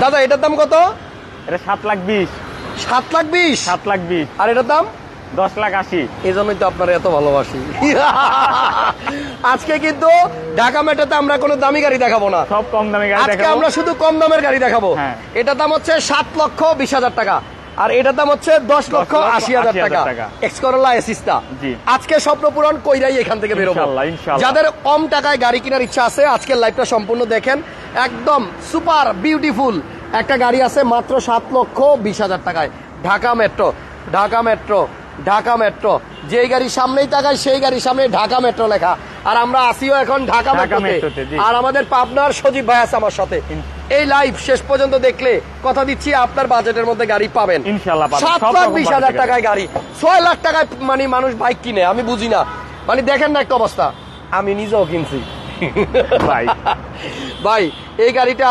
দাদা এটার দাম কত? এটা 7,20,000। 7,20,000? 7,20,000। আর এটার দাম 10,80,000। এই জন্যই তো আপনার এত ভালোবাসি। আজকে কিন্তু ঢাকা মেট্রোতে আমরা কোনো দামি গাড়ি দেখাবো না, সব কম দামি গাড়ি আজকে আমরা শুধু কম দামের গাড়ি দেখাবো। হ্যাঁ। এটার দাম হচ্ছে 7,20,000 টাকা, আর এটার দাম হচ্ছে 10,80,000 টাকা। এক্স করোলা এসিসটা আজকে স্বপ্ন পূরণ কইরাই এখান থেকে বেরোবো। যাদের কম টাকায় গাড়ি কেনার ইচ্ছা আছে আজকের লাইভটা সম্পূর্ণ দেখেন। একদম সুপার বিউটিফুল একটা গাড়ি আছে মাত্র 7,20,000 টাকায়। Dhaka metro, Dhaka metro, Dhaka metro. যেই গাড়ি সামনেই তাকায় সেই গাড়ির সামনে ঢাকা মেট্রো লেখা। আর আমরা আসিও এখন ঢাকা মেট্রোতে। আর আমাদের পাবনার সজীব ভাই আছে আমার সাথে। এই লাইভ শেষ পর্যন্ত দেখলে কথা দিচ্ছি আপনার বাজেটের মধ্যে গাড়ি পাবেন ইনশাআল্লাহ। 7,20,000 টাকায় গাড়ি, 6 লাখ টাকায় মানে মানুষ বাইক কিনে, আমি বুঝি না। মানে দেখেন না একটা অবস্থা, আমি নিজেও কিনছি ভাই। ভাই এই গাড়িটা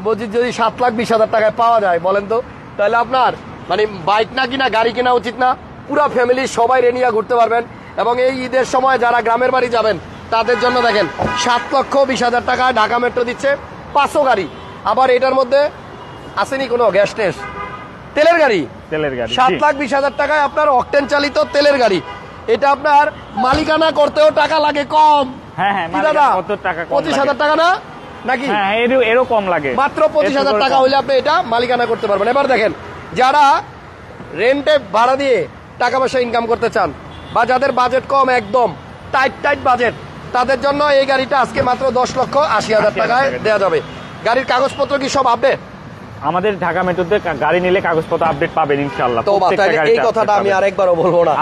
বুঝি যদি 7,20,000 টাকায় পাওয়া যায় বলেন তো, তাহলে আপনার মানে বাইক না কিনা গাড়ি কেনা উচিত না? পুরো ফ্যামিলি সবাই রেনিয়া ঘুরতে পারবেন। এবং এই ঈদের সময় যারা গ্রামের বাড়ি যাবেন তাদের জন্য দেখেন 7,20,000 টাকায় ঢাকা মেট্রো দিচ্ছে 500 গাড়ি। আবার এটার মধ্যে আসেনি কোনো গ্যাস টেস, তেলের গাড়ি। 7,20,000 টাকায় আপনার অকটেন চালিত তেলের গাড়ি। এটা আপনার মালিকানা করতেও টাকা লাগে কম। হ্যাঁ হ্যাঁ, দাদা 25,000 টাকা না নাকি? হ্যাঁ, এরও কম লাগে। মাত্র 25,000 টাকা হলে আপনি এটা মালিকানা করতে পারবেন। এবার দেখেন যারা রেন্টে ভাড়া দিয়ে টাকা পয়সা ইনকাম করতে চান বা যাদের বাজেট কম, একদম টাইট বাজেট, তাদের জন্য এই গাড়িটা আজকে মাত্র 10,80,000 টাকায় দেওয়া যাবে। গাড়ির কাগজপত্র কি সব আপডেট? আমাদের ঢাকা মেট্রোতে গাড়ি নিলে কাগজপত্র আপডেট পাবেন ইনশাআল্লাহ। তো এই কথাটা আমি আরেকবারও বলবো না,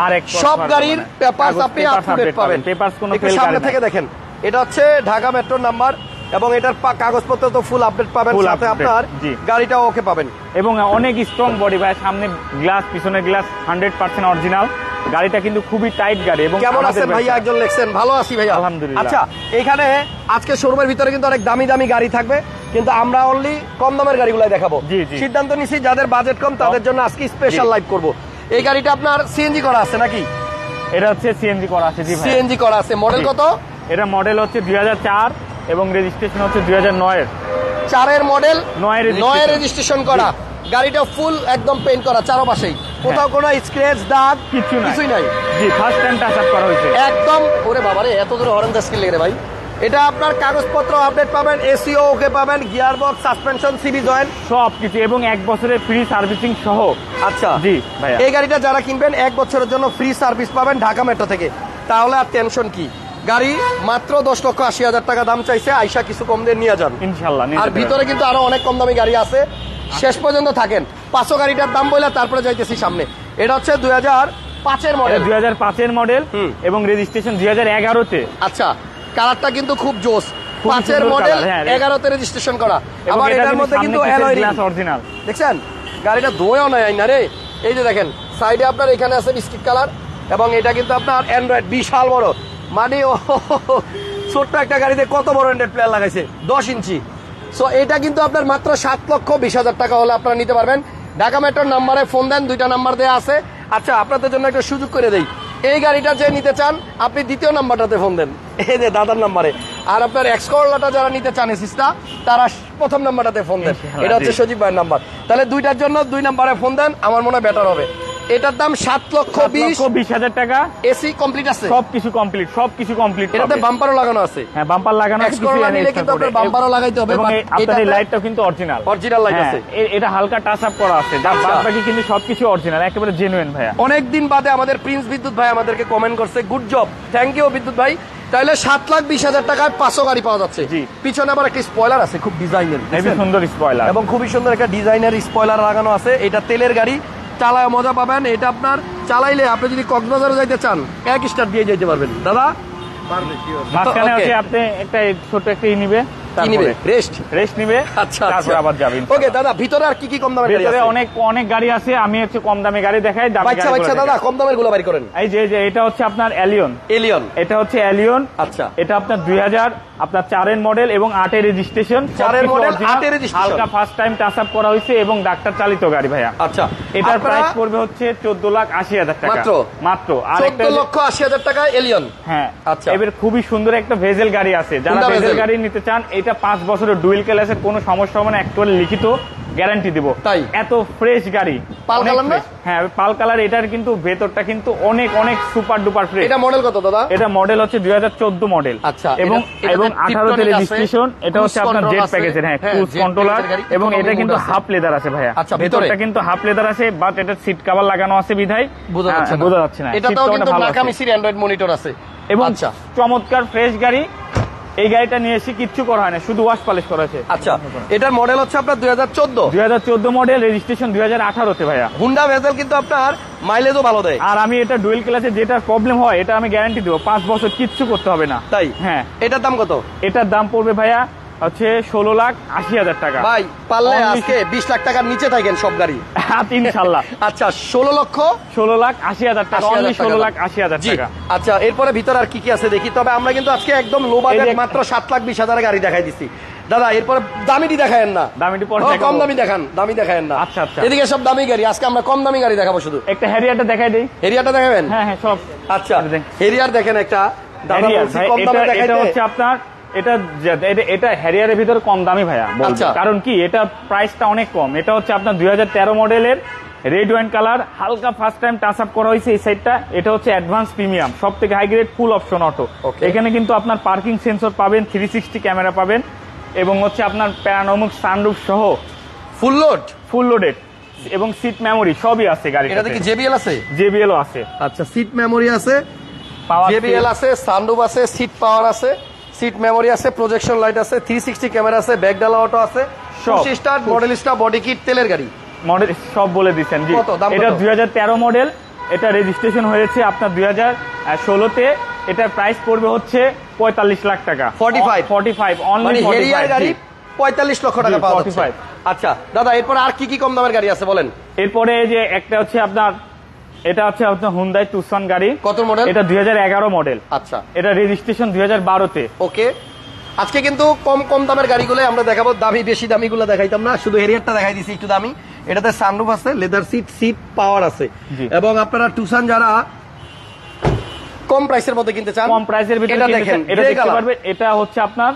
সব গাড়ির পেপারস আপনি আপডেট পাবেন। পেপারস কোনো ফেল সামনে থেকে দেখেন, এটা হচ্ছে ঢাকা মেট্রোর নাম্বার এবং এটার কাগজপত্র তো ফুল আপডেট পাবেন, সাথে আপনার গাড়িটাও ওকে পাবেন। এবং অনেক স্ট্রং বডি ভাই, সামনে গ্লাস পিছনে গ্লাস 100% অরিজিনাল। গাড়িটা কিন্তু খুবই টাইট গাড়ি। এবং কেমন আছেন ভাইয়া? একজন লেখছেন ভালো আছি ভাইয়া, আলহামদুলিল্লাহ। আচ্ছা, এখানে আজকে শোরুমের ভিতরে কিন্তু অনেক দামি দামি গাড়ি থাকবে, কিন্তু আমরা অনলি কম দামের গাড়িগুলাই দেখাবো। সিদ্ধান্ত নিছি যাদের বাজেট কম তাদের জন্য আজকে স্পেশাল লাইভ করব। এই গাড়িটা আপনার সিএনজি করা আছে নাকি? এটা হচ্ছে সিএনজি করা আছে। জি ভাই, সিএনজি করা আছে। মডেল কত? এটা মডেল হচ্ছে 2004 এবং রেজিস্ট্রেশন হচ্ছে 2009 এর। 4 এর মডেল, 9 এর রেজিস্ট্রেশন করা। গাড়িটা ফুল একদম পেইন্ট করা চারপাশেই, কোথাও কোনো স্ক্র্যাচ দাগ কিছুই নাই। জি, ফার্স্ট টাইম টাচ আপ করা হয়েছে একদম। ওরে বাবারে, এত দূরে হরেন দাস স্কিল লেগে ভাই। এটা আপনার কাগজপত্র আপডেট পাবেন, এসিও ওকে পাবেন, gear box, suspension, CV joint সবকিছু, এবং 1 বছরের ফ্রি সার্ভিসিং সহ। আচ্ছা জি ভাইয়া, এই গাড়িটা যারা কিনবেন 1 বছরের জন্য ফ্রি সার্ভিস পাবেন ঢাকা মেট্রো থেকে। তাহলে আর টেনশন কি, গাড়ি মাত্র 10,80,000 টাকা দাম চাইছে, আইসা কিছু কম দিয়ে নিয়ে যান ইনশাআল্লাহ। আর ভিতরে কিন্তু আরো অনেক কম দামি গাড়ি আছে, শেষ পর্যন্ত থাকেন। 500 গাড়িটার দাম বলে তারপরে যাইতেছি সামনে। এটা হচ্ছে 2005 এর মডেল। 2005 এর মডেল এবং রেজিস্ট্রেশন 2011 তে। আচ্ছা, কালারটা কিন্তু খুব জোস। 5 এর মডেল, 11 তে রেজিস্ট্রেশন করা। আবার এটার মধ্যে কিন্তু অ্যালয় রিং অরিজিনাল। দেখছেন গাড়িটা ধোঁয়াও নাই না রে। এই যে দেখেন সাইডে আপনার এখানে আছে বিস্কিট কালার, এবং এটা কিন্তু আপনার অ্যান্ড্রয়েড বিশাল বড়। মানে ছোট্ট একটা গাড়িতে কত বড় অ্যান্ড্রয়েড প্লেয়ার লাগাইছে, 10 ইঞ্চি। সো এটা কিন্তু আপনার মাত্র 7,20,000 টাকা হলে আপনারা নিতে পারবেন। ঢাকা মেট্রোর নাম্বারে ফোন দেন, 2টা নাম্বার দেওয়া আছে। আচ্ছা, আপনাদের জন্য একটা সুযোগ করে দেই, এই গাড়িটা যে নিতে চান আপনি 2য় নাম্বারটাতে ফোন দেন, এই যে দাদার নাম্বারে। আর আপনার এক্স করলাটা যারা নিতে চান এসিসটা, তারা 1ম নাম্বারটাতে ফোন দেন, এটা হচ্ছে সজীব ভাইয়ের নাম্বার। তাহলে 2টার জন্য 2 নাম্বারে ফোন দেন, আমার মনে হয় বেটার হবে। এটার দাম 7,20,000 টাকা। এসি কমপ্লিট আছে, সবকিছু কমপ্লিট। এটাতে বাম্পারও লাগানো আছে। হ্যাঁ, বাম্পার লাগানো আছে। কিন্তু আপনার বাম্পারও লাগাইতে হবে। আপনার এই লাইটটাও কিন্তু অরিজিনাল লাইট আছে। এটা হালকা টাচ আপ করা আছে, যা বাকি কিন্তু সবকিছু অরিজিনাল, একেবারে জেনুইন ভাইয়া। অনেক দিন বাদে আমাদের প্রিন্স বিদ্যুৎ ভাই আমাদেরকে কমেন্ট করছে, গুড জব, থ্যাংক ইউ বিদ্যুৎ ভাই। তাহলে 7,20,000 টাকায় 500 গাড়ি পাওয়া যাচ্ছে। পিছনে আবার একটা স্পয়লার আছে, খুব ডিজাইনের, সুন্দর স্পয়লার, এবং খুবই সুন্দর একটা ডিজাইনের স্পয়লার লাগানো আছে। এটা তেলের গাড়ি, চালায় মজা পাবেন। এটা আপনার চালাইলে আপনি যদি কক্সবাজারে যাইতে চান 1 স্টার দিয়ে যাইতে পারবেন দাদা। মাঝখানে আছে আপনি একটা ছোট একটা নিবে, রেস্ট নিবে। আচ্ছা, তারপর আবার যাবেন। ওকে দাদা, ভিতরে আর কি কি কম দামের গাড়ি আছে? অনেক গাড়ি আছে, আমি হচ্ছে কম দামে গাড়ি দেখাই। আচ্ছা দাদা, কম দামের গুলো বাড়ি করেন। এই যে এটা হচ্ছে আপনার এলিয়ন। এটা হচ্ছে এলিয়ন। আচ্ছা, এটা আপনার 2004 এর মডেল এবং 8 এর রেজিস্ট্রেশন। 4 এর মডেল, 8 এর রেজিস্ট্রেশন, হালকা ফার্স্ট টাইম টাচ আপ করা হয়েছে এবং ডাক্তার চালিত গাড়ি ভাইয়া। আচ্ছা, এটার প্রাইস পড়বে হচ্ছে 14,80,000 টাকা মাত্র। আর 14,80,000 টাকা এলিয়ন। হ্যাঁ, আচ্ছা। এবার খুবই সুন্দর একটা ভেজেল গাড়ি আছে, যারা ভেজেল গাড়ি নিতে চান এটা গাড়িটা 5 বছরের ডুয়েল ক্লাসের কোনো সমস্যা হবে না, একটু লিখিত গ্যারান্টি দিব। তাই এত ফ্রেশ গাড়ি, পাল কালার না? হ্যাঁ পাল কালার। এটার কিন্তু ভেতরটা কিন্তু অনেক অনেক সুপার ডুপার ফ্রেশ। এটা মডেল কত দাদা? এটা মডেল হচ্ছে 2014 মডেল। আচ্ছা, এবং 18 তে রেজিস্ট্রেশন। এটা হচ্ছে আপনার জেড প্যাকেজের, হ্যাঁ ক্রুজ কন্ট্রোলার। এবং এটা কিন্তু হাফ লেদার আছে ভাইয়া। আচ্ছা, ভেতরটা কিন্তু হাফ লেদার আছে, বাট এটা সিট কভার লাগানো আছে বিধায় বোঝা যাচ্ছে না। এটাতেও কিন্তু নাকামিসির অ্যান্ড্রয়েড মনিটর আছে। এবং চমৎকার ফ্রেশ গাড়ি। এই গাড়িটা নিয়ে এসে কিচ্ছু করা হয় না, শুধু ওয়াশ পলিশ করা হয়েছে। আচ্ছা, এটার মডেল হচ্ছে আপনার 2014 মডেল, রেজিস্ট্রেশন 2018 তে ভাইয়া। হুন্ডা ভেজেল কিন্তু আপনার মাইলেজও ভালো দেয়। আর আমি এটা ডুয়েল ক্লাসে যেটা প্রবলেম হয় এটা আমি গ্যারান্টি দেবো, 5 বছর কিচ্ছু করতে হবে না। তাই? হ্যাঁ। এটার দাম কত? এটার দাম পড়বে ভাইয়া হচ্ছে 16,80,000 টাকা। ভাই পারলে আজকে 20 লাখ টাকার নিচে থাকেন সব গাড়ি ইনশাল্লাহ। আচ্ছা, 16,80,000 টাকা, অনলি 16,80,000 টাকা। আচ্ছা, এরপরে ভিতরে আর কি কি আছে দেখি। তবে আমরা কিন্তু আজকে একদম লো বাজেট মাত্র 7,20,000 গাড়ি দেখাই দিচ্ছি দাদা। এরপরে দামিটি দেখায়েন না, দামিটি পরে কম দামি দেখান, দামি দেখায়েন না। আচ্ছা আচ্ছা, এদিকে সব দামি গাড়ি, আজকে আমরা কম দামি গাড়ি দেখাবো। শুধু একটা হ্যারিয়ারটা দেখাই দেই। হ্যারিয়ারটা দেখাবেন? হ্যাঁ হ্যাঁ সব। আচ্ছা, হ্যারিয়ার দেখেন একটা দাদা বলছি কম দামে দেখাইতে। এটা হচ্ছে আপনার এটা হ্যারিয়ারের ভিতর কম দামি ভাইয়া। কারণ কি এটা প্রাইসটা অনেক কম। এটা হচ্ছে আপনার 2013 মডেলের রেড ওয়াইন কালার, হালকা ফার্স্ট টাইম টাচ আপ করা হয়েছে এই সাইডটা। এটা হচ্ছে অ্যাডভান্স প্রিমিয়াম, সব থেকে high grade full option auto. এখানে কিন্তু আপনার পার্কিং সেন্সর পাবেন, 360 ক্যামেরা পাবেন, এবং হচ্ছে আপনার প্যানোরামিক সানরুফ সহ ফুল লোডেড এবং সিট মেমোরি সবই আছে গাড়িতে। এটাতে কি জেবিএল আছে? জেবিএল ও আছে। আচ্ছা, সিট মেমোরি আছে, জেবিএল আছে, সানরুফ আছে, সিট পাওয়ার আছে, সিট মেমোরি আছে, প্রজেকশন লাইট আছে, 360 ক্যামেরা আছে, ব্যাকডালা অটো আছে, start model star body kit, তেলের গাড়ি মডেল সব বলে দিচ্ছেন জি। এটা 2013 মডেল, এটা রেজিস্ট্রেশন হয়েছে আপনার 2016 তে। এটার প্রাইস পড়বে হচ্ছে 45 লাখ টাকা। 45 অনলি 45 গাড়ি 45 লক্ষ টাকা পাওয়া যাচ্ছে। আচ্ছা দাদা, এরপর আর কি কি কম দামের গাড়ি আছে বলেন? এরপরে যে একটা হচ্ছে আপনার, এটা হচ্ছে আপনার হুন্ডাই টুসন গাড়ি। কত মডেল? এটা 2011 মডেল। আচ্ছা, এটা রেজিস্ট্রেশন 2012 তে। ওকে, আজকে কিন্তু কম দামের গাড়িগুলো আমরা দেখাবো, দামি বেশি দামিগুলো দেখাইতাম না, শুধু হেরিয়ারটা দেখাই দিছি একটু দামি। এটাতে সানরুফ আছে, লেদার সিট পাওয়ার আছে। এবং আপনারা টুসান যারা কম প্রাইসের মধ্যে কিনতে চান, কম প্রাইসের ভিতরে দেখেন, এটা দেখতে পারবেন। এটা হচ্ছে আপনার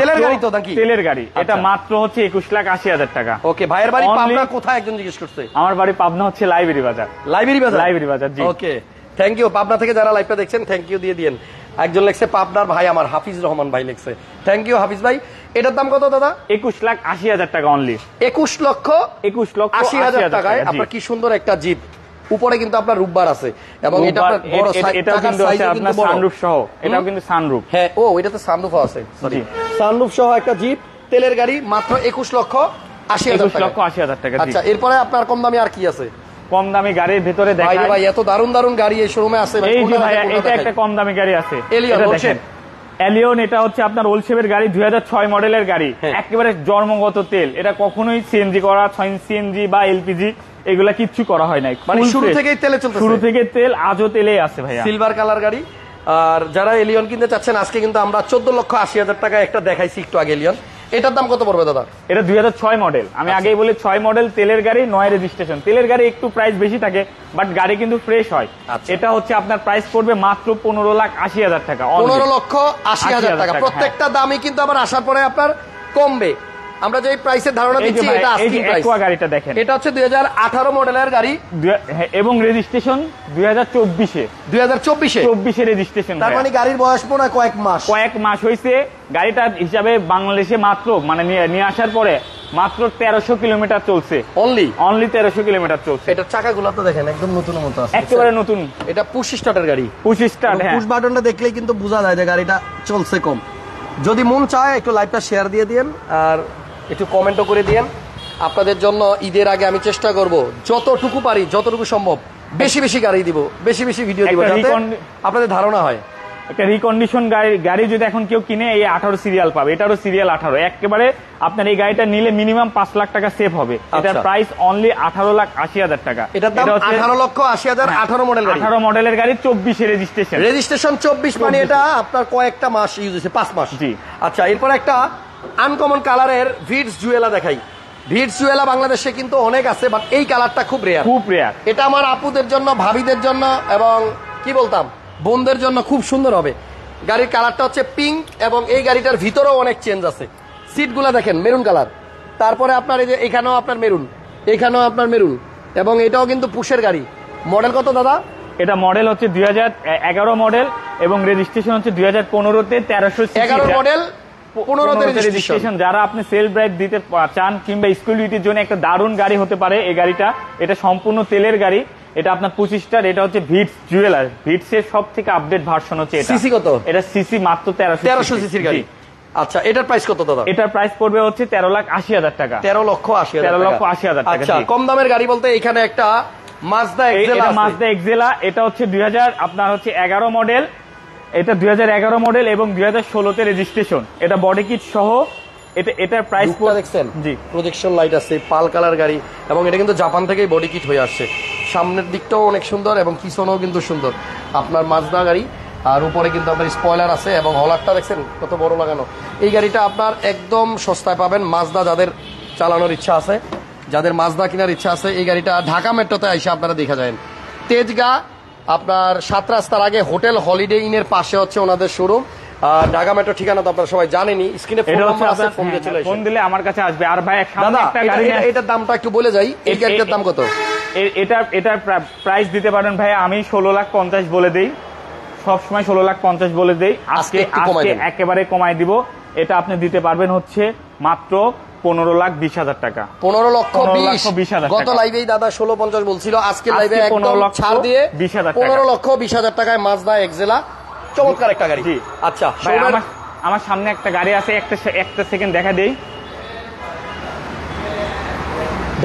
তেলের গাড়ি তো নাকি? তেলের গাড়ি। এটা মাত্র হচ্ছে 21,80,000 টাকা। ওকে, ভাইয়ের বাড়ি পাবনা কোথায় একজন জিজ্ঞেস করছে? আমার বাড়ি পাবনা হচ্ছে লাইব্রেরি বাজার। লাইব্রেরি বাজার জি। ওকে, থ্যাংক ইউ। পাবনা থেকে যারা লাইভটা দেখছেন থ্যাংক ইউ দিয়ে দিয়েন। একজন লেখছে পাবনার ভাই আমার, হাফিজ রহমান ভাই লেখছে, থ্যাংক ইউ হাফিজ ভাই। এটার দাম কত দাদা? 21,80,000 টাকা অনলি। 21,80,000 টাকায় আপনার কি সুন্দর একটা জিপ। উপরে কিন্তু আপনার রূপবার আছে, এবং এটা আপনার বড় সাইজ, এটাও কিন্তু আছে আপনার সানরুফ সহ। এটাও কিন্তু সানরুফ। হ্যাঁ, ও এটাতে সানরুফ আছে, সরি, সানরুফ সহ একটা জিপ, তেলের গাড়ি, মাত্র 21,80,000 টাকা। আচ্ছা, এরপরে আপনার কম দামি আর কি আছে? কম দামি গাড়ির ভিতরে দেখাই ভাই, এত দারুন গাড়ি এই শোরুমে আছে। এই যে ভাই, এটা একটা কম দামি গাড়ি আছে, এলিয়ন। এটা হচ্ছে আপনার ওল্ড শেপের গাড়ি, 2006 মডেলের গাড়ি, একেবারে জন্মগত তেল। এটা কখনোই সিএনজি করা, সিএনজি বা এলপিজি এগুলা কিচ্ছু করা হয় নাই, মানে শুরু থেকেই তেলে চলতেছে। শুরু থেকে তেল, আজও তেলেই আছে ভাইয়া। সিলভার কালার গাড়ি। আর যারা এলিয়ন কিনতে চাচ্ছেন, আজকে কিন্তু আমরা 14,80,000 টাকা একটা দেখাইছি একটু আগে এলিয়ন। এটার দাম কত পড়বে দাদা? এটা 2006 মডেল। আমি আগেই বলি 6 মডেল, তেলের গাড়ি, 9 রেজিস্ট্রেশন। তেলের গাড়ি একটু প্রাইস বেশি থাকে, বাট গাড়ি কিন্তু ফ্রেশ হয়। এটা হচ্ছে আপনার প্রাইস পড়বে মাত্র 15,80,000 টাকা। 15,80,000 টাকা। প্রত্যেকটা দামই কিন্তু আবার আসার পরে আপনার কমবে। আমরা যে প্রাইসের ধারণা দিচ্ছি, এটা আস্কিং প্রাইস। গাড়িটা দেখেন, এটা হচ্ছে 2018 মডেলের গাড়ি এবং রেজিস্ট্রেশন 2024 এ রেজিস্ট্রেশন। তার মানে গাড়ির বয়স মনে হয় কয়েক মাস হয়েছে। গাড়িটা হিসাবে বাংলাদেশে মাত্র মানে নিয়ে আসার পরে মাত্র 1300 কিলোমিটার চলছে। অনলি 1300 কিলোমিটার চলছে। এটা চাকাগুলো তো দেখেন একদম নতুন মতো আছে, একেবারে নতুন। এটা পুশ স্টার্টের গাড়ি, পুশ স্টার্ট। হ্যাঁ, পুশ বাটনটা দেখলেই কিন্তু বোঝা যায় যে গাড়িটা চলছে কম। যদি মন চায় একটু লাইভটা শেয়ার দিয়ে দিন, আর একটু কমেন্টও করে দিন। আপনাদের জন্য ঈদের আগে আমি চেষ্টা করব যতটুকু পারি, যতটুকু সম্ভব বেশি গাড়ি দিব, বেশি ভিডিও দিব, যাতে আপনাদের ধারণা হয়। একটা রিকন্ডিশন গাড়ি যদি এখন কেউ কিনে, এই 18 সিরিয়াল পাবে। এটারও সিরিয়াল 18। একেবারে আপনার এই গাড়িটা নিলে মিনিমাম 5 লাখ টাকা সেভ হবে। এটার প্রাইস অনলি 18,80,000 টাকা। এটার দাম 18,80,000। 18 মডেল গাড়ি, 18 মডেলের গাড়ি, 24 এ রেজিস্ট্রেশন 24, মানে এটা আপনার কয়েকটা মাস ইউজ হয়েছে, 5 মাস। জি। আচ্ছা, এরপর একটা আনকমন কালারের ভিটস জুয়েলা দেখাই। ভিটস জুয়েলা বাংলাদেশে কিন্তু অনেক আছে, বাট এই কালারটা খুব রেয়ার। এটা আমার আপুদের জন্য, ভাবিদের জন্য, এবং কি বলতাম, বোনদের জন্য খুব সুন্দর হবে। গাড়ির কালারটা হচ্ছে পিঙ্ক এবং এই গাড়িটার ভিতরেও অনেক চেঞ্জ আছে। সিটগুলা দেখেন মেরুন কালার, তারপরে আপনার এই যে এখানেও আপনার মেরুন, এখানেও আপনার মেরুন, এবং এটাও কিন্তু পুশের গাড়ি। মডেল কত দাদা? এটা মডেল হচ্ছে 2011 মডেল এবং রেজিস্ট্রেশন হচ্ছে 2015-তে 1311 মডেল 15-তে রেজিস্ট্রেশন। যারা আপনি সেলফ ড্রাইভ দিতে চান কিংবা স্কুল ডিউটির জন্য একটা দারুণ গাড়ি হতে পারে এই গাড়িটা। এটা সম্পূর্ণ তেলের গাড়ি, এটা আপনার 25টার, এটা হচ্ছে ভিটস জুয়েলার, ভিটস এর সব থেকে আপডেট ভার্সন হচ্ছে এটা। সিসি কত? এটা সিসি মাত্র 1300 সিসির গাড়ি। আচ্ছা, এটার প্রাইস কত দাদা? এটার প্রাইস পড়বে হচ্ছে 13,80,000 টাকা। 13,80,000 টাকা। আচ্ছা, কম দামের গাড়ি বলতে এখানে একটা মাজদা এক্সেলা আছে। মাজদা এক্সেলা, এটা হচ্ছে 2011 মডেল, এটা 2011 মডেল এবং 2016-তে রেজিস্ট্রেশন। এটা বডি কিট সহ। এটার প্রাইস দেখছেন? জি, প্রজেকশন লাইট আছে, পাল কালার গাড়ি, এবং এটা কিন্তু জাপান থেকেই বডি কিট হয়ে আসছে। সামনের দিকটাও অনেক সুন্দর এবং পিছনেও কিন্তু সুন্দর আপনার মাজদা গাড়ি। আর উপরে কিন্তু আপনার স্পয়লার আছে এবং হলারটা দেখছেন কত বড় লাগানো। এই গাড়িটা আপনার একদম সস্তায় পাবেন। মাজদা যাদের চালানোর ইচ্ছা আছে, যাদের মাজদা কেনার ইচ্ছা আছে, এই গাড়িটা ঢাকা মেট্রোতে এসে আপনারা দেখা যায়। তেজগাঁ আপনার 7 রাস্তার আগে হোটেল হলিডে ইনের পাশে হচ্ছে ওনাদের শোরুম। ঢাকা মেট্রো ঠিকানা তো আপনারা সবাই জানেনই, স্ক্রিনে ফোন নাম্বার আছে, ফোন দিয়ে চলে আসুন। ফোন দিলে আমার কাছে আসবে। আর ভাই সামনে একটা গাড়ি, এটার দামটা একটু বলে যাই, এই গাড়িটার দাম কত? এটার প্রাইস দিতে পারেন ভাই, আমি 16,50,000 বলে দেই, সবসময় 16,50,000 বলে দেই। আজকে একেবারে কমাই দিব। এটা আপনি দিতে পারবেন হচ্ছে মাত্র 15,20,000 টাকা। 15,20,000। গত লাইভেই দাদা 16,50,000 বলছিল, আজকে লাইভে একদম ছাড় দিয়ে 15,20,000 টাকায় মাজদা এক্সেলা। চমৎকার একটা গাড়ি। আচ্ছা, আমার সামনে একটা গাড়ি আছে, একটা সেকেন্ড দেখা দেই।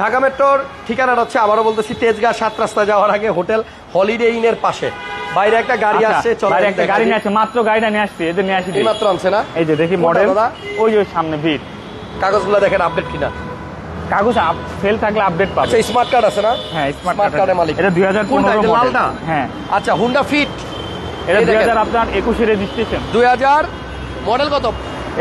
ঢাকা মেট্রোর ঠিকানাটা হচ্ছে, আবারও বলতেছি, তেজগাঁ 7 রাস্তা যাওয়ার আগে হোটেল হলিডে ইনের পাশে। বাইরে একটা গাড়ি আসছে, বাইরে একটা গাড়ি নিয়ে আসছে, মাত্র গাড়িটা নিয়ে আসছে, এদের নিয়ে আসি মাত্র আনছে না? এই যে দেখি মডেল, ওই যে সামনে ভিড়। কাগজগুলো দেখেন আপডেট কিনা। কাগজ ফেল থাকলে আপডেট পাবে। আচ্ছা, স্মার্ট কার্ড আছে না? হ্যাঁ, স্মার্ট কার্ডের মালিক। এটা 2015 মডেল। হ্যাঁ, আচ্ছা, হুন্ডা ফিট। এটা 2000 আপনার 21 রেজিস্ট্রেশন। 2000 মডেল কত?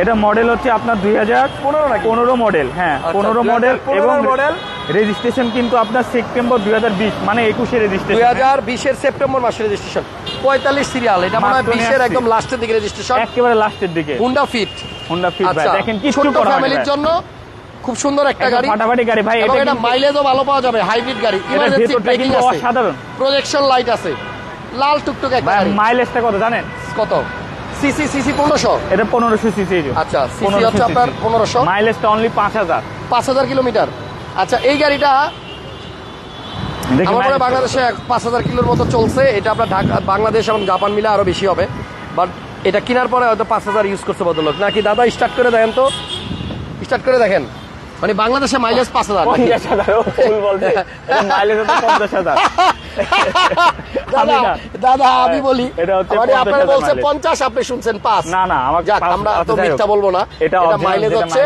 এটা মডেল হচ্ছে আপনার 2015 মডেল। হ্যাঁ, 15 মডেল এবং মডেল রেজিস্ট্রেশন কিন্তু আপনার সেপ্টেম্বর 2020, মানে 21 রেজিস্ট্রেশন। 2020 সেপ্টেম্বর মাসে রেজিস্ট্রেশন। 45 সিরিয়াল। এটা মানে 20 একদম লাস্টের দিকে রেজিস্ট্রেশন, একেবারে লাস্টের দিকে। Honda fit. ভাই দেখেন কি ছোট ফ্যামিলির জন্য খুব সুন্দর একটা গাড়ি, ফাটাফাটি গাড়ি ভাই। এটা মাইলেজও ভালো পাওয়া যাবে, হাইব্রিড গাড়ি, ইমার্জেন্সি ব্রেকিং আছে, অসাধারণ প্রজেকশন লাইট আছে, লাল টুকটুক একটা গাড়ি। মাইলেজটা কত জানেন? কত? সিসি 1500। এটা 1500 সিসি। আচ্ছা, সিসি হচ্ছে আপনার 1500, মাইলেজটা অনলি 5000 কিলোমিটার। আচ্ছা, এই গাড়িটা আমার মনে হয় বাংলাদেশে 5000 কিলোর মতো চলছে। এটা আপনার ঢাকা, বাংলাদেশ এবং জাপান মিলে আরো বেশি হবে, বাট এটা কেনার পরে হয়তো 5000 ইউজ করছে বদলোক নাকি। দাদা স্টার্ট করে দেখেন তো, স্টার্ট করে দেখেন। মানে বাংলাদেশে মাইলেজ 5000। দাদা আমি বলি, আপনারা বলছেন 50, আপনি শুনছেন 5। না না, আমরা তো মিথ্যা বলবো না। এটা মাইলেজ হচ্ছে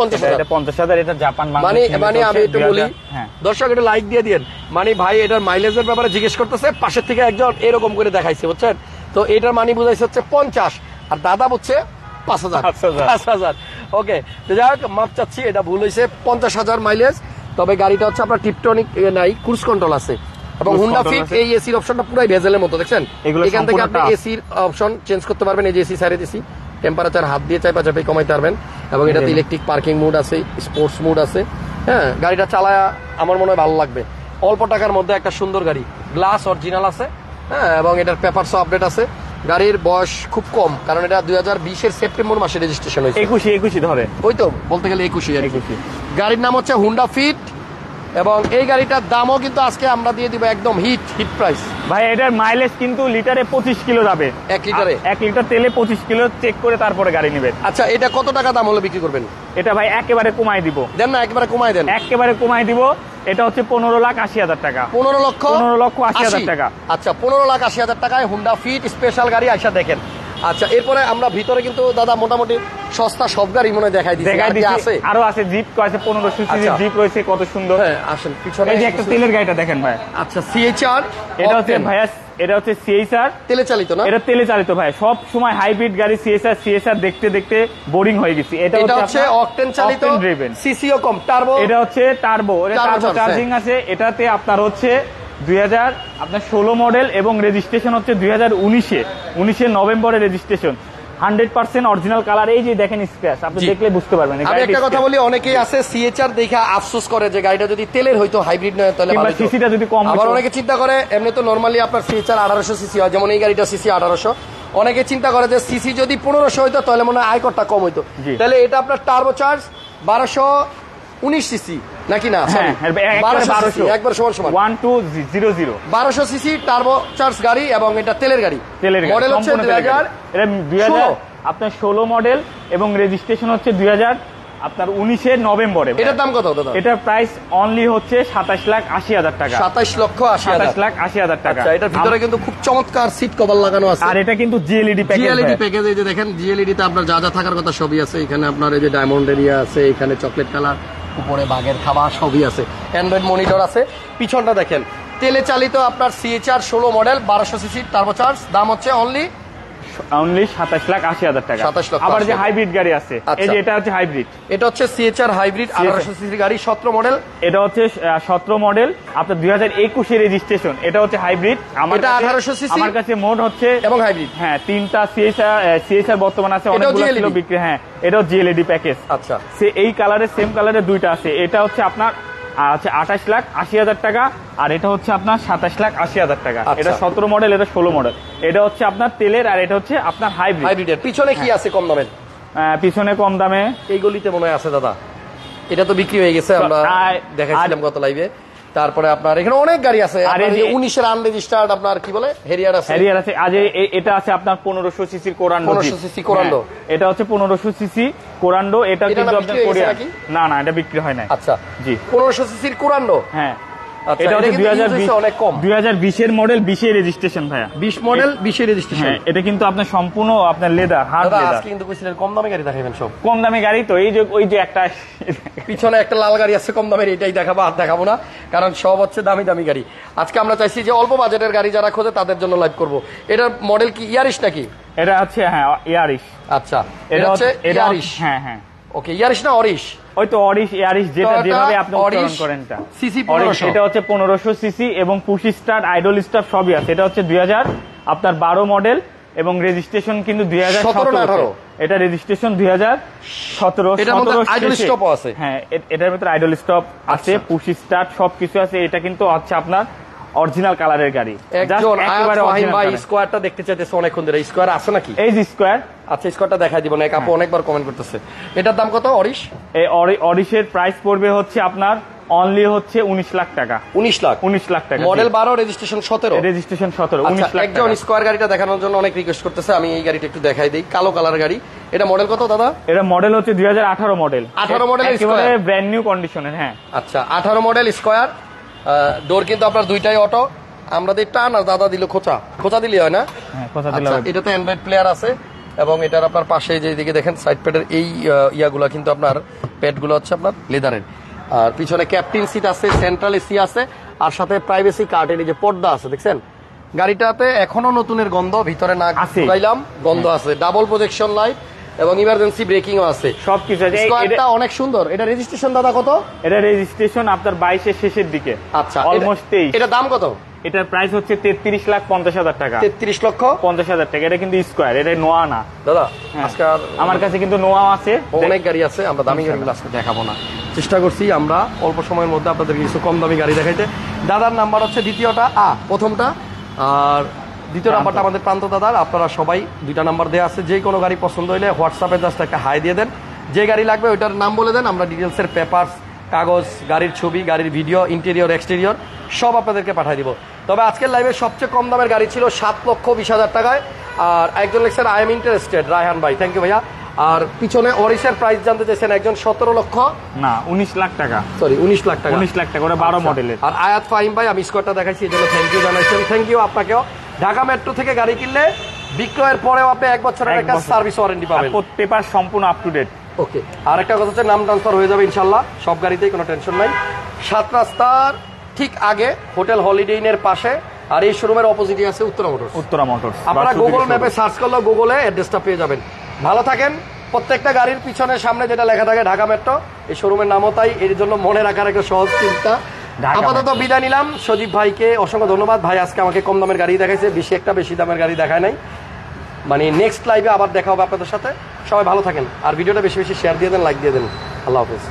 50,000। এটা জাপান মানে আমি একটু বলি, দর্শক একটু লাইক দিয়ে দিন। মানে ভাই এটার মাইলেজের ব্যাপারে জিজ্ঞেস করতেছে, পাশের থেকে একজন এরকম করে দেখাইছে, বুঝছেন তো? এটার মানে বুঝাইছে হচ্ছে 50, আর দাদা বলছে 5000। ওকে, যাই হোক, মাপ চাচ্ছি, এটা ভুল হয়েছে। 50,000 মাইলেজ। তবে গাড়িটা হচ্ছে আপনার টিপটনিক নাই, ক্রুজ কন্ট্রোল আছে এবং হুন্ডা ফিট। এই এসির অপশনটা পুরাই ভেজেলের মতো, দেখছেন? এখান থেকে আপনি এসির অপশন চেঞ্জ করতে পারবেন। এই যে এসি সাইড এসি, টেম্পারেচার হাত দিয়ে চাপা চাপি কমাইতে পারবেন, এবং এটাতে ইলেকট্রিক পার্কিং মোড আছে, স্পোর্টস মোড আছে। হ্যাঁ, গাড়িটা চালায় আমার মনে হয় ভালো লাগবে। অল্প টাকার মধ্যে একটা সুন্দর গাড়ি, গ্লাস অরিজিনাল আছে। হ্যাঁ, এবং এটার পেপারসও আপডেট আছে। গাড়ির বয়স খুব কম, কারণ এটা 2020 সেপ্টেম্বর মাসে রেজিস্ট্রেশন হয়েছে। 21 ধরে, ওই তো বলতে গেলে 21। গাড়ির নাম হচ্ছে হুন্ডা ফিট, এবং এই গাড়িটার দামও কিন্তু আজকে আমরা দিয়ে দিব একদম হিট প্রাইস। ভাই এটার মাইলেজ কিন্তু লিটারে 25 কিলো যাবে। 1 লিটারে 1 লিটার তেলে 25 কিলো চেক করে তারপরে গাড়ি নেবেন। আচ্ছা, এটা কত টাকা দাম হলে বিক্রি করবেন? এটা ভাই একেবারে কমাই দিব। দেন না, একেবারে কমাই দেন। একেবারে কমাই দিব। এটা হচ্ছে 15,80,000 টাকা। 15,80,000 টাকা। আচ্ছা, 15,80,000 টাকায় হুন্ডা ফিট স্পেশাল গাড়ি আইসা দেখেন। আচ্ছা, এরপরে আমরা ভিতরে কিন্তু দাদা মোটামুটি সস্তা সব গাড়ি মনে দেখাই দিচ্ছি। আরো আছে, জিপ আছে 1500 সিসি জিপ রয়েছে, কত সুন্দর। হ্যাঁ, আসেন পিছনে। এই যে একটা তেলের গাড়িটা দেখেন ভাই। আচ্ছা, সিএইচআর। এটা হচ্ছে ভাইয়া, এটা হচ্ছে সিএইচআর, তেলে চালিত না? এটা তেলে চালিত ভাই। সব সময় হাইব্রিড গাড়ি সিএইচআর দেখতে দেখতে বোরিং হয়ে গেছে। এটা হচ্ছে অকটেন চালিত, সিসিও কম, টার্বো। এটা হচ্ছে টার্বো, এটা টার্বো চার্জিং আছে। এটাতে আপনার হচ্ছে 2016 মডেল এবং রেজিস্ট্রেশন হচ্ছে 2019 নভেম্বরে রেজিস্ট্রেশন। 100% original colour. এই যে দেখেন স্ক্র্যাচ, আপনি দেখলে বুঝতে পারবেন। আমি একটা কথা বলি, অনেকেই আছে সিএচআর দেখে আফসোস করে যে গাড়িটা যদি তেলের হয়তো হাইব্রিড নয় তাহলে ভালো হতো, সিসিটা যদি কম। আবার অনেকে চিন্তা করে এমনি তো নরমালি আপনার সিএচআর 1800 সিসি হয়, যেমন এই গাড়িটা সিসি 1800। অনেকে চিন্তা করে যে সিসি যদি 1500 হইতো তাহলে মনে হয় আয়করটা কম হইতো। তাহলে এটা আপনার টার্বো চার্জ 1219 সিসি নাকি না? হ্যাঁ, 1200 একবার সমান সমান 1200 1200 সিসি টার্বো চার্জ গাড়ি এবং এটা তেলের গাড়ি। মডেল হচ্ছে 2000 আপনার 16 মডেল এবং রেজিস্ট্রেশন হচ্ছে 2019 নভেম্বরে। এটার দাম কত দাদা? এটার প্রাইস অনলি হচ্ছে 27,80,000 টাকা। 27,80,000 টাকা। এটার ভিতরে কিন্তু খুব চমৎকার সিট কভার লাগানো আছে, আর এটা কিন্তু জিএলইডি প্যাকেজ। জিএলইডি প্যাকেজ, এই যে দেখেন জিএলইডি তে আপনার যা যা থাকার কথা সবই আছে এখানে। আপনার এই যে ডায়মন্ড এরিয়া আছে, এখানে চকলেট কালার, উপরে বাঘের খাবার সবই আছে, অ্যান্ড্রয়েড মনিটর আছে। পিছনটা দেখেন তেলে চালিত আপনার সিএচআর 16 মডেল 1200 সিসি টার্বোচার্জ, দাম হচ্ছে অনলি 27,80,000 টাকা। 27,80,000। আবার যে হাইব্রিড গাড়ি আছে, এই যে এটা হচ্ছে হাইব্রিড, এটা হচ্ছে সিএচআর হাইব্রিড 1800 সিসি গাড়ি 17 মডেল। এটা হচ্ছে 17 মডেল আপনার 2021 এর রেজিস্ট্রেশন। এটা হচ্ছে হাইব্রিড। এটা 1800 সিসি আমার কাছে মোড হচ্ছে এবং হাইব্রিড। হ্যাঁ, তিনটা সিএসআর বর্তমানে আছে, অনেকগুলো ছিল বিক্রি। হ্যাঁ, এটাও জিএলইডি প্যাকেজ। আচ্ছা, এই কালারের সেম কালারের দুইটা আছে। এটা হচ্ছে আপনার 28,80,000 টাকা, আর এটা হচ্ছে আপনার 27,80,000 টাকা। এটা 17 মডেল, এটা 16 মডেল। এটা হচ্ছে আপনার তেলের, আর এটা হচ্ছে আপনার হাইব্রিড। পিছনে কি আছে কম দামের? পিছনে কম দামে এই গলিতে মনে হয় আছে দাদা, এটা তো বিক্রি হয়ে গেছে, আমরা দেখাইছিলাম গত লাইভে। তারপরে আপনার এখানে অনেক গাড়ি আছে, আর এই 19 এর আনরেজিস্টার্ড আপনার কি বলে হেরিয়ার আছে। আজ এটা আছে আপনার 1500 সিসির কোরান্ডো। 1500 সিসি কোরান্ডো, এটা হচ্ছে 1500 সিসি কোরান্ডো। এটা কিন্তু আপনার কোরিয়া না, এটা বিক্রি হয় না। আচ্ছা জি, 1500 সিসির কোরান্ডো। হ্যাঁ, এটা হচ্ছে 2020 অনেক কম। 2020 এর মডেল, 20 এর রেজিস্ট্রেশন ভাইয়া। 20 মডেল 20 এর রেজিস্ট্রেশন। হ্যাঁ, এটা কিন্তু আপনার সম্পূর্ণ আপনার লেদার, হার্ড লেদার। আজকে কিন্তু কইছিলেন কম দামি গাড়ি দেখাবেন সব। কম দামি গাড়ি তো এই যে ওই যে একটা পিছনে একটা লাল গাড়ি আছে কম দামের, এটাই দেখাবো, আর দেখাবো না কারণ সব হচ্ছে দামি দামি গাড়ি। আজকে আমরা চাইছি যে অল্প বাজেটের গাড়ি যারা খোঁজে তাদের জন্য লাইভ করব। এটার মডেল কি ইয়ারিশ নাকি? এটা হচ্ছে হ্যাঁ ইয়ারিশ। আচ্ছা, এটা হচ্ছে ইয়ারিশ। হ্যাঁ হ্যাঁ, ওকে, ইয়ারিশ না অরিশ? ওই তো অরিশ ইয়ারিশ, যেভাবে আপনি উচ্চারণ করেন এটা সিসি 1500। এটা হচ্ছে 1500 সিসি এবং পুশ স্টার্ট, আইডল স্টার্ট সবই আছে। এটা হচ্ছে 2012 মডেল এবং রেজিস্ট্রেশন কিন্তু 2017। এটা রেজিস্ট্রেশন 2017। এটার মধ্যে আইডল স্টপ আছে। হ্যাঁ, এটার ভিতরে আইডল স্টপ আছে, পুশ স্টার্ট সবকিছু আছে। এটা কিন্তু হচ্ছে আপনার অরিজিনাল কালারের গাড়ি। একজন একেবারে ফাহিম ভাই স্কোয়ারটা দেখতে চাইতেছে অনেকক্ষণ ধরে। স্কোয়ার আছে নাকি? এই যে স্কোয়ার। আচ্ছা, স্কোয়ারটা দেখাই দিব না, এক আপু অনেকবার কমেন্ট করতেছে। এটার দাম কত অরিশ? এই অরিশের প্রাইস পড়বে হচ্ছে আপনার অনলি হচ্ছে 19 লাখ টাকা। 19 লাখ টাকা। Model 12, registration 17। রেজিস্ট্রেশন 17, 19 লাখ। একজন স্কোয়ার গাড়িটা দেখানোর জন্য অনেক রিকোয়েস্ট করতেছে, আমি এই গাড়িটা একটু দেখাই দেই। কালো কালার গাড়ি। এটা মডেল কত দাদা? এটা মডেল হচ্ছে 2018 মডেল। 18 মডেলের একেবারে ব্র্যান্ড নিউ কন্ডিশনের। হ্যাঁ, আচ্ছা, 18 মডেল স্কোয়ার। ডোর কিন্তু আপনার দুইটাই অটো। আমরা দিই টান আর দাদা দিল খোঁচা দিলে হয় না? হ্যাঁ, খোঁচা দিলে। এটাতে অ্যান্ড্রয়েড প্লেয়ার আছে এবং এটার আপনার পাশে যেদিকে দেখেন সাইড প্যাডের এই ইয়াগুলা কিন্তু আপনার প্যাডগুলো হচ্ছে আপনার লেদারের। আর পিছনে ক্যাপ্টেন সিট আছে, সেন্ট্রাল এসি আছে, আর সাথে প্রাইভেসি কার্টের যে পর্দা আছে দেখছেন। গাড়িটাতে এখনো নতুনের গন্ধ, ভিতরে না ঢুকাইলাম গন্ধ আছে। ডাবল প্রজেকশন লাইট এবং ইমার্জেন্সি ব্রেকিংও আছে, সবকিছু আছে। এটা অনেক সুন্দর। এটা রেজিস্ট্রেশন দাদা কত? এটা রেজিস্ট্রেশন আপনার 22 এর শেষের দিকে। আচ্ছা, অলমোস্ট 23। এটা দাম কত? এটার প্রাইস হচ্ছে 33,50,000 টাকা। 33,50,000 টাকা। এটা কিন্তু স্কোয়ার, এটা নোয়া না দাদা। আজকে আমার কাছে কিন্তু নোয়া আছে, অনেক গাড়ি আছে। আমরা দামি গাড়িগুলো আজকে দেখাবো না, চেষ্টা করছি আমরা অল্প সময়ের মধ্যে আপনাদের কিছু কম দামি গাড়ি দেখাইতে। দাদার নাম্বার হচ্ছে দ্বিতীয়টা প্রথমটা, আর দ্বিতীয় নাম্বারটা আমাদের প্রান্ত দাদার। আপনারা সবাই দুইটা নাম্বার দেওয়া আছে। যে কোনো গাড়ি পছন্দ হইলে হোয়াটসঅ্যাপে জাস্ট একটা হাই দিয়ে দেন, যে গাড়ি লাগবে ওইটার নাম বলে দেন। আমরা ডিটেলসের পেপারস, কাগজ, গাড়ির ছবি, গাড়ির ভিডিও, ইন্টেরিয়র এক্সটেরিয়র সব আপনাদেরকে পাঠিয়ে দিব। তবে আজকের লাইভে সবচেয়ে কম দামের গাড়ি ছিল 7,20,000 টাকায়। আর একজন লিখছেন আই এম ইন্টারেস্টেড, রায়হান ভাই, থ্যাংক ইউ ভাইয়া। আর পিছনে অরিশের প্রাইস জানতে চাইছেন একজন 17 লক্ষ না 19 লাখ টাকা, সরি 19 লাখ টাকা। 19 লাখ টাকা, ওটা 12 মডেলের। আর আয়াত ফাহিম ভাই, আমি স্কোয়ারটা দেখাইছি, এই জন্য থ্যাংক ইউ জানাইছেন। থ্যাংক ইউ আপনাকেও। ঢাকা মেট্রো থেকে গাড়ি কিনলে বিক্রয়ের পরেও আপনি 1 বছরের একটা সার্ভিস ওয়ারেন্টি পাবেন, পেপার সম্পূর্ণ আপ টু ডেট। ওকে। আর একটা কথা হচ্ছে নাম ট্রান্সফার হয়ে যাবে ইনশাল্লাহ, সব গাড়িতেই কোনো টেনশন নাই। 7 রাস্তার ঠিক আগে হোটেল হলিডে ইনের পাশে, আর এই শোরুমের অপোজিটে আছে উত্তরা মোটরস। আপনারা গুগল ম্যাপে সার্চ করলে গুগলে অ্যাড্রেসটা পেয়ে যাবেন। ভালো থাকেন। প্রত্যেকটা গাড়ির পিছনে সামনে যেটা লেখা থাকে ঢাকা মেট্রো, এই শোরুমের নামও তাই, এর জন্য মনে রাখার একটা সহজ চিন্তা। আপাতত বিদায় নিলাম। সজীব ভাইকে অসংখ্য ধন্যবাদ। ভাই আজকে আমাকে কম দামের গাড়ি দেখাইছে, বেশি একটা বেশি দামের গাড়ি দেখায় নাই। মানে নেক্সট লাইভে আবার দেখা হবে আপনাদের সাথে। সবাই ভালো থাকেন, আর ভিডিওটা বেশি বেশি শেয়ার দিয়ে দেন, লাইক দিয়ে দেন। আল্লাহ হাফেজ।